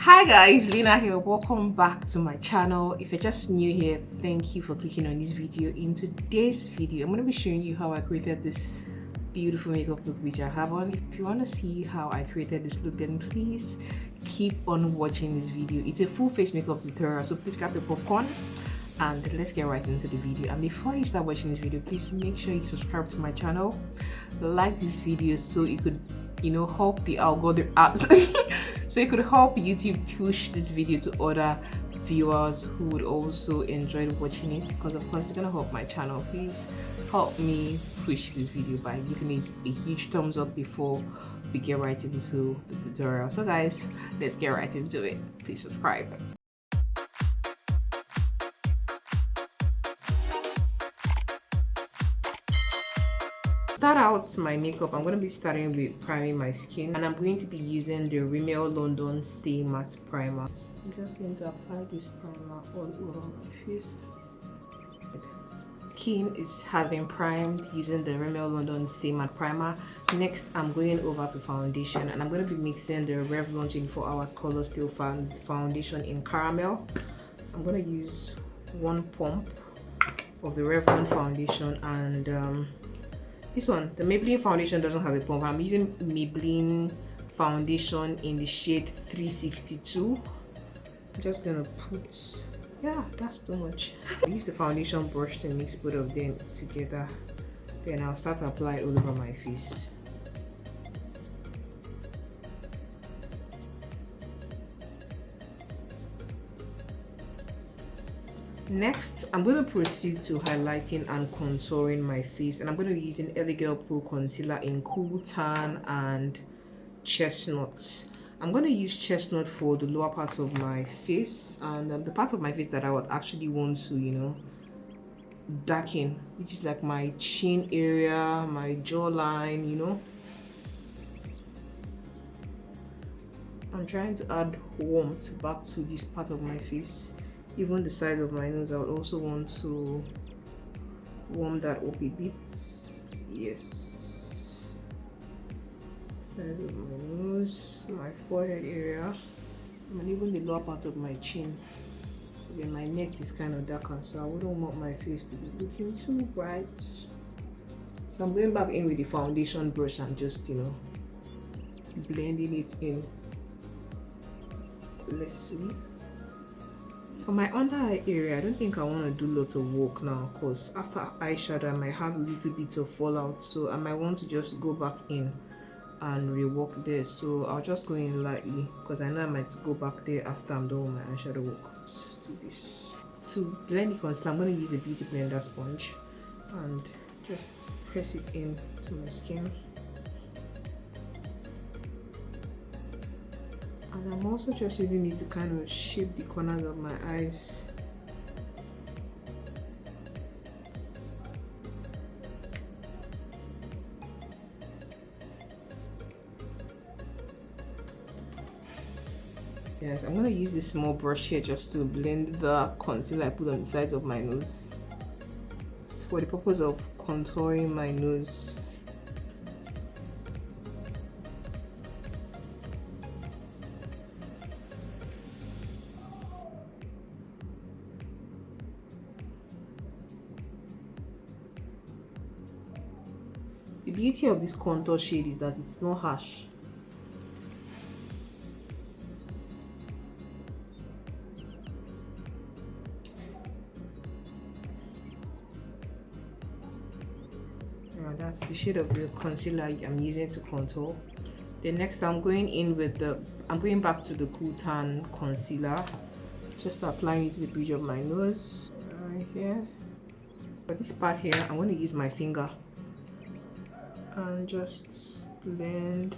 Hi guys, Lina here. Welcome back to my channel. If you're just new here, thank you for clicking on this video. In today's video, I'm going to be showing you how I created this beautiful makeup look which I have on. If you want to see how I created this look, then please keep on watching this video. It's a full face makeup tutorial, so please grab your popcorn and let's get right into the video. And before you start watching this video, please make sure you subscribe to my channel, like this video so you could help the algorithm so it could help YouTube push this video to other viewers who would also enjoy watching it, because of course it's gonna help my channel. Please help me push this video by giving it a huge thumbs up before we get right into the tutorial. So guys, let's get right into it. Please subscribe. Start out my makeup, I'm going to be starting with priming my skin, and I'm going to be using the Rimmel London Stay Matte Primer. I'm just going to apply this primer all over my face. Skin has been primed using the Rimmel London Stay Matte Primer. Next, I'm going over to foundation, and I'm going to be mixing the Revlon 24 Hours Color Still Foundation in Caramel. I'm going to use one pump of the Revlon foundation, and this one, the Maybelline foundation doesn't have a pump. I'm using Maybelline foundation in the shade 362. I'm just gonna put, yeah, that's too much. I use the foundation brush to mix both of them together. Then I'll start to apply it all over my face. Next, I'm going to proceed to highlighting and contouring my face, and I'm going to be using Girl Proconceal in Cool Tan and Chestnut. I'm going to use Chestnut for the lower part of my face, and the part of my face that I would actually want to, darken, which is like my chin area, my jawline, I'm trying to add warmth back to this part of my face. Even the side of my nose, I would also want to warm that up a bit. Yes. Side of my nose, my forehead area, and even the lower part of my chin. Then my neck is kind of darker, so I wouldn't want my face to be looking too bright. So I'm going back in with the foundation brush and just, blending it in. Let's see. For my under eye area, I don't think I want to do lots of work now, because after eyeshadow I might have a little bit of fallout, so I might want to just go back in and rework there. So I'll just go in lightly, because I know I might go back there after I'm done with my eyeshadow work. Let's do this. To blend the concealer, I'm going to use a beauty blender sponge and just press it in to my skin. And I'm also just using it to kind of shape the corners of my eyes. Yes, I'm going to use this small brush here just to blend the concealer I put on the sides of my nose. It's for the purpose of contouring my nose. The beauty of this contour shade is that it's not harsh. That's the shade of the concealer I'm using to contour. Then next I'm going back to the Cool Tan concealer, just applying it to the bridge of my nose right here. For this part here, I'm going to use my finger and just blend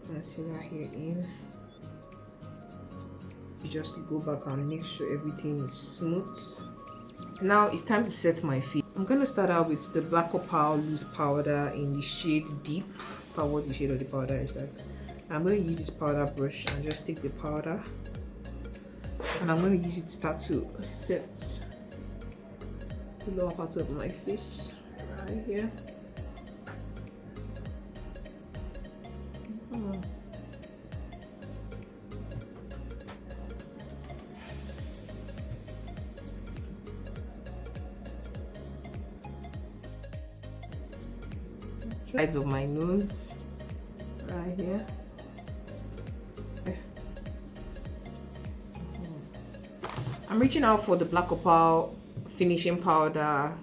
concealer here in. Just to go back and make sure everything is smooth. Now it's time to set my face. I'm going to start out with the Black Opal loose powder in the shade Deep. What the shade of the powder is like. I'm going to use this powder brush and just take the powder, and I'm going to use it to start to set the lower part of my face right here. Sides of my nose, right here. I'm reaching out for the Black Opal finishing powder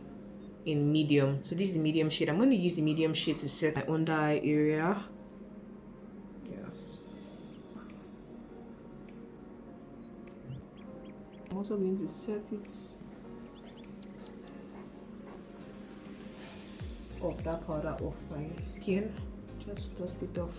in medium. So this is the medium shade. I'm going to use the medium shade to set my under eye area. Yeah. I'm also going to set it off that powder off my skin. Just dust it off.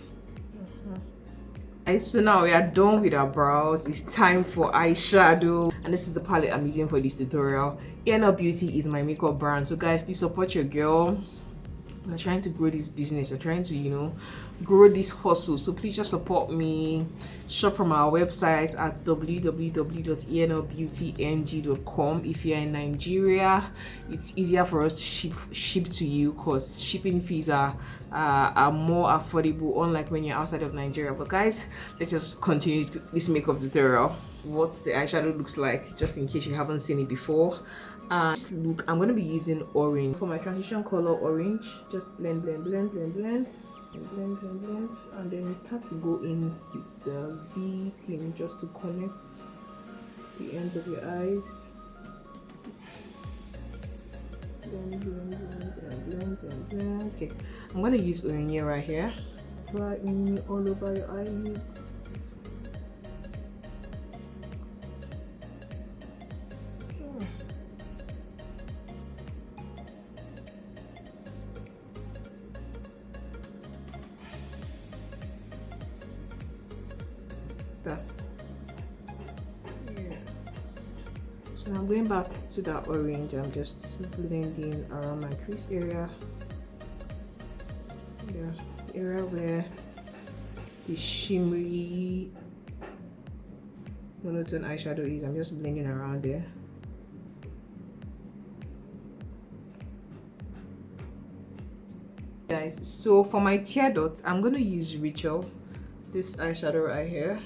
So now we are done with our brows. It's time for eyeshadow, and this is the palette I'm using for this tutorial. Eyeliner Beauty is my makeup brand, so guys, please support your girl. We're trying to grow this business. We're trying to, you know, grow this hustle, so please just support me. Shop from our website at www.eyelinerbeautyng.com. If you're in Nigeria, it's easier for us to ship to you because shipping fees are more affordable, unlike when you're outside of Nigeria. But guys, let's just continue this makeup tutorial. What the eyeshadow looks like, just in case you haven't seen it before. Look, I'm going to be using orange for my transition color. Orange, just blend, and then you start to go in with the V thing just to connect the ends of your eyes. Blend. Okay, I'm going to use Onyinye right here. Apply Onyinye all over your eyelids. That. Yeah. So I'm going back to that orange. I'm just blending around my crease area. Yeah, the area where the shimmery monotone eyeshadow is. I'm just blending around there. Guys, so for my tear dots, I'm gonna use Rimmel, this eyeshadow right here.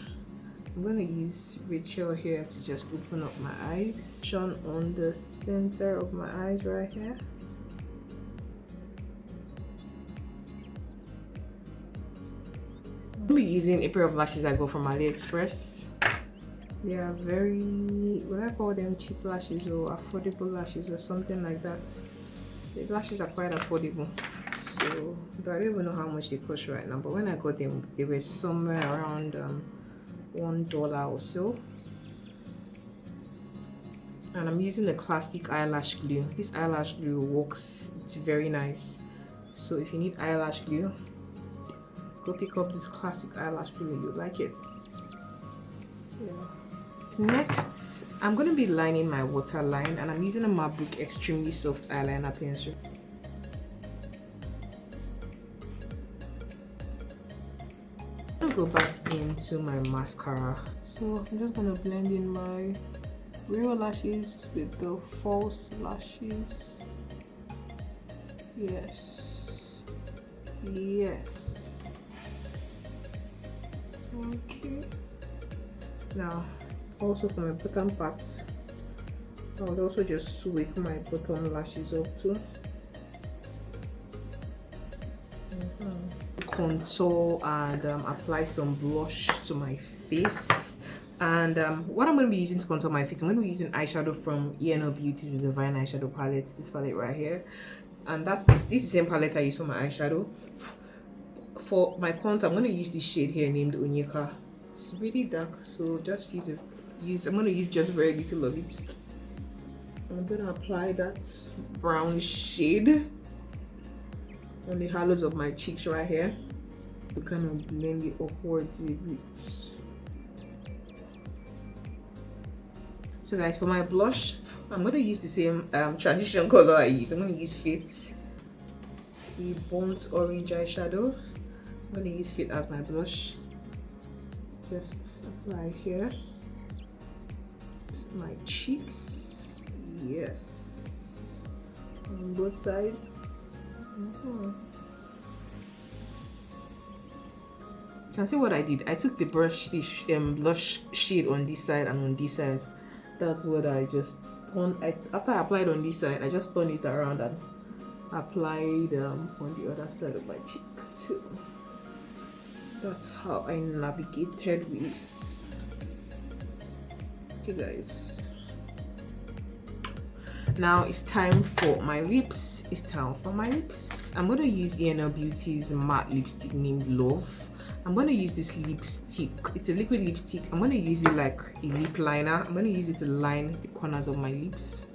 I'm going to use Rimmel here to just open up my eyes. Shone on the center of my eyes right here. I'll be using a pair of lashes I got from Aliexpress. They are very, what I call them, cheap lashes or affordable lashes or something like that. The lashes are quite affordable. So I don't even know how much they cost right now, but when I got them, they were somewhere around $1 or so. And I'm using the Classic eyelash glue. This eyelash glue works, it's very nice. So if you need eyelash glue, go pick up this Classic eyelash glue. You'll like it. Yeah. Next, I'm going to be lining my waterline, and I'm using a Mabrook extremely soft eyeliner pencil. Go back into my mascara. So I'm just gonna blend in my real lashes with the false lashes. Yes. Okay. Now, also for my bottom parts, I would also just wake my bottom lashes up too. Contour and apply some blush to my face. And what I'm going to be using to contour my face, I'm going to be using eyeshadow from Eyeliner Beauty's Divine Eyeshadow Palette, this palette right here. And that's this is the same palette I use for my eyeshadow. For my contour, I'm going to use this shade here named Onyinye. It's really dark, so just I'm going to use just very little of it. I'm going to apply that brown shade on the hollows of my cheeks right here to kind of blend it upwards a bit. So guys, for my blush, I'm going to use the same transition color I use. I'm going to use Fit. It's a burnt orange eyeshadow. I'm going to use Fit as my blush. Just apply here. My cheeks. Yes. On both sides. You can see what I did. I took the blush shade on this side and on this side. That's what I just turned. After I applied on this side, I just turned it around and applied on the other side of my cheek too. That's how I navigated with this. Okay guys, now it's time for my lips. I'm going to use Eyeliner Beauty's matte lipstick named Love. I'm going to use this lipstick. It's a liquid lipstick. I'm going to use it like a lip liner. I'm going to use it to line the corners of my lips.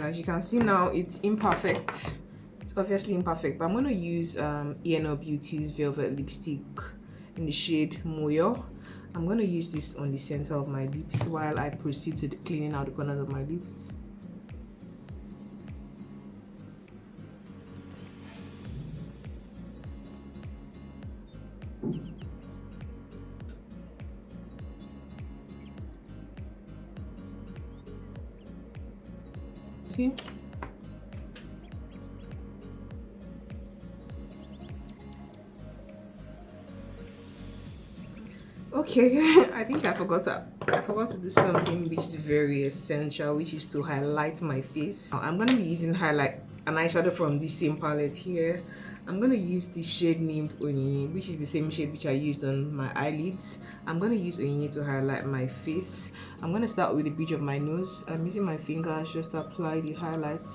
As you can see now, it's imperfect. It's obviously imperfect, but I'm going to use Eyeliner Beauty's Velvet Lipstick in the shade Moyo. I'm going to use this on the center of my lips while I proceed to cleaning out the corners of my lips. See? Okay, I think I forgot to do something which is very essential, which is to highlight my face. I'm going to be using an eyeshadow from this same palette here. I'm going to use this shade named Onyinye, which is the same shade which I used on my eyelids. I'm going to use Onyinye to highlight my face. I'm going to start with the bridge of my nose. I'm using my fingers just to apply the highlight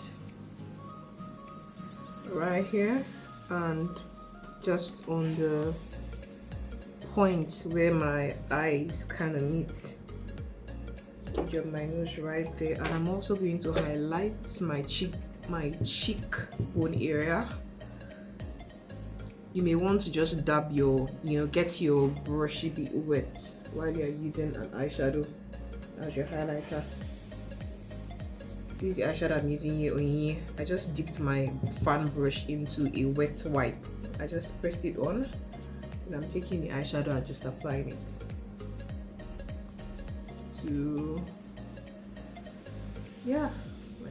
right here and just on the point where my eyes kind of meet. Bridge of my nose right there. And I'm also going to highlight my cheekbone area. You may want to just dab your, get your brush a bit wet while you're using an eyeshadow as your highlighter. This is the eyeshadow I'm using here, Onyinye. I just dipped my fan brush into a wet wipe. I just pressed it on and I'm taking the eyeshadow and just applying it to, my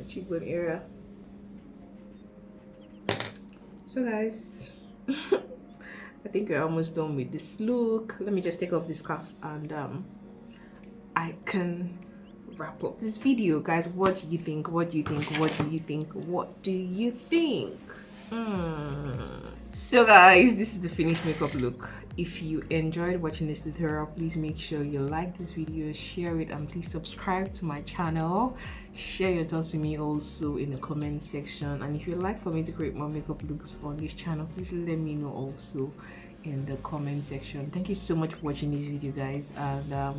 cheekbone area. So guys, I think we're almost done with this look. Let me just take off this scarf and I can wrap up this video. Guys, what do you think? What do you think? What do you think? What do you think? So guys, this is the finished makeup look. If you enjoyed watching this tutorial, please make sure you like this video, share it, and please subscribe to my channel. Share your thoughts with me also in the comment section, and if you'd like for me to create more makeup looks on this channel, please let me know also in the comment section. Thank you so much for watching this video, guys, and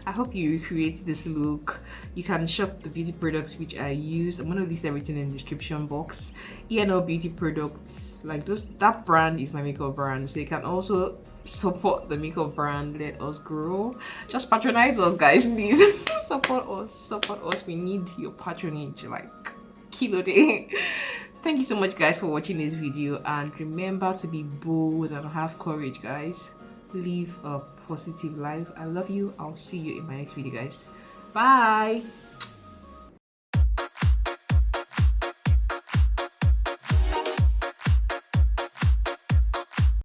I hope you recreate this look. You can shop the beauty products which I use. I'm gonna list everything in the description box. Eyeliner Beauty products, like that brand is my makeup brand, so you can also support the makeup brand. Let us grow. Just patronize us, guys, please. Support us. We need your patronage, like kilo day. Thank you so much, guys, for watching this video, and remember to be bold and have courage, guys. Live a positive life. I love you. I'll see you in my next video, guys. Bye.